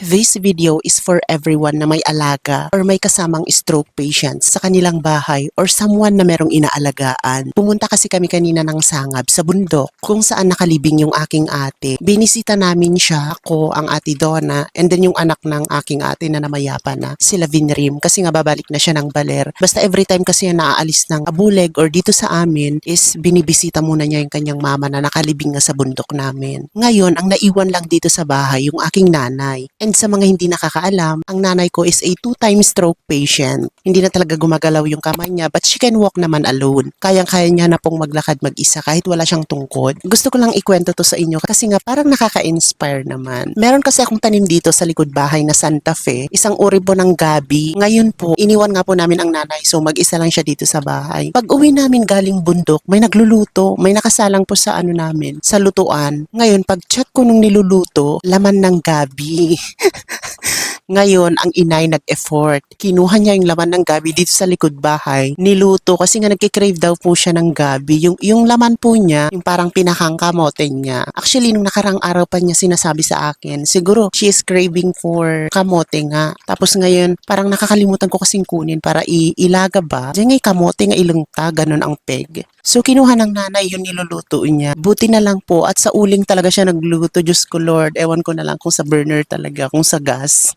This video is for everyone na may alaga or may kasamang stroke patients sa kanilang bahay or someone na merong inaalagaan. Pumunta kasi kami kanina ng Sangab sa bundok kung saan nakalibing yung aking ate. Binisita namin siya, ako, ang ate Donna, and then yung anak ng aking ate na namayapa na, sila Vinrim, kasi nga babalik na siya ng Baler. Basta every time kasi yan naaalis ng Abuleg or dito sa amin is binibisita muna niya yung kanyang mama na nakalibing nga sa bundok namin. Ngayon, ang naiwan lang dito sa bahay yung aking nanay. And sa mga hindi nakakaalam, ang nanay ko is a 2-time stroke patient. Hindi na talaga gumagalaw yung kamay niya but she can walk naman alone. Kayang-kaya niya na pong maglakad mag-isa kahit wala siyang tungkod. Gusto ko lang ikwento to sa inyo kasi nga parang nakaka-inspire naman. Meron kasi akong tanim dito sa likod bahay na Santa Fe. Isang uri po ng gabi. Ngayon po, iniwan nga po namin ang nanay so mag-isa lang siya dito sa bahay. Pag uwi namin galing bundok, may nagluluto. May nakasalang po sa ano namin, sa lutuan. Ngayon, pag chat ko nung niluluto, laman ng gabi. Ngayon, ang inay nag-effort. Kinuha niya yung laman ng gabi dito sa likod bahay. Niluto kasi nga nagkikrave daw po siya ng gabi. Yung laman po niya, yung parang pinakang kamote niya. Actually, nung nakarang araw pa niya sinasabi sa akin, siguro she is craving for kamote nga. Tapos ngayon, parang nakakalimutan ko kasing kunin para ilaga ba. Diyan nga kamote nga ilungta, ganun ang peg. So, kinuha ng nanay yung niluluto niya. Buti na lang po at sa uling talaga siya nagluluto. Diyos ko Lord, ewan ko na lang kung sa burner talaga, kung sa gas.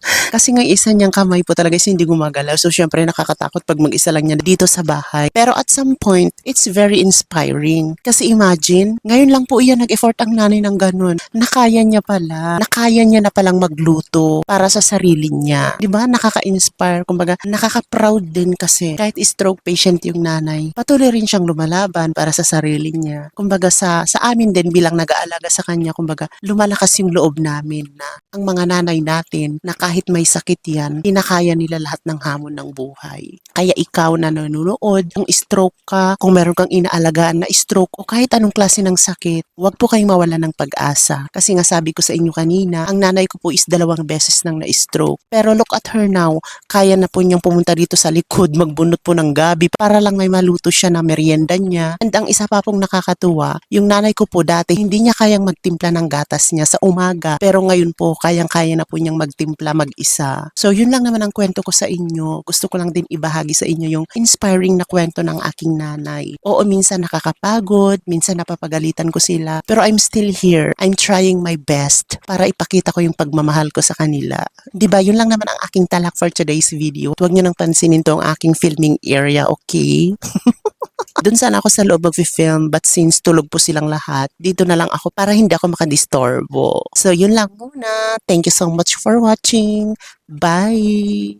Kasi nga isa niyang kamay po talaga is hindi gumagalaw. So, syempre nakakatakot pag mag-isa lang niya dito sa bahay. Pero at some point, it's very inspiring. Kasi imagine, ngayon lang po iyan nag-effort ang nanay ng ganun. Nakaya niya pala. Nakaya niya na palang magluto para sa sarili niya. Diba? Nakaka-inspire. Kumbaga, nakaka-proud din kasi. Kahit stroke patient yung nanay, patuloy rin siyang lumalaban para sa sarili niya. Kumbaga, sa amin din bilang nag-aalaga sa kanya, kumbaga, lumalakas yung loob namin na ang mga nanay natin na kahit may sakit yan, kinakaya nila lahat ng hamon ng buhay. Kaya ikaw na nanonood, kung stroke ka, kung meron kang inaalagaan na stroke o kahit anong klase ng sakit, huwag po kayong mawala ng pag-asa. Kasi nga sabi ko sa inyo kanina, ang nanay ko po is 2 beses nang na-stroke. Pero look at her now, kaya na po niyang pumunta dito sa likod, magbunot po ng gabi para lang may maluto siya na merienda niya. And ang isa pa pong nakakatuwa, yung nanay ko po dati, hindi niya kayang magtimpla ng gatas niya sa umaga. Pero ngayon po, kayang-kaya na po niyang magtimpla mag-isa. So, yun lang naman ang kwento ko sa inyo. Gusto ko lang din ibahagi sa inyo yung inspiring na kwento ng aking nanay. Oo, minsan nakakapagod, minsan napapagalitan ko sila, pero I'm still here. I'm trying my best para ipakita ko yung pagmamahal ko sa kanila. Diba, yun lang naman ang aking talak for today's video. Huwag niyo nang pansinin to ang aking filming area, okay? Doon sana ako sa loob mag-film but since tulog po silang lahat, dito na lang ako para hindi ako makadistorbo. So, yun lang muna. Thank you so much for watching. Bye!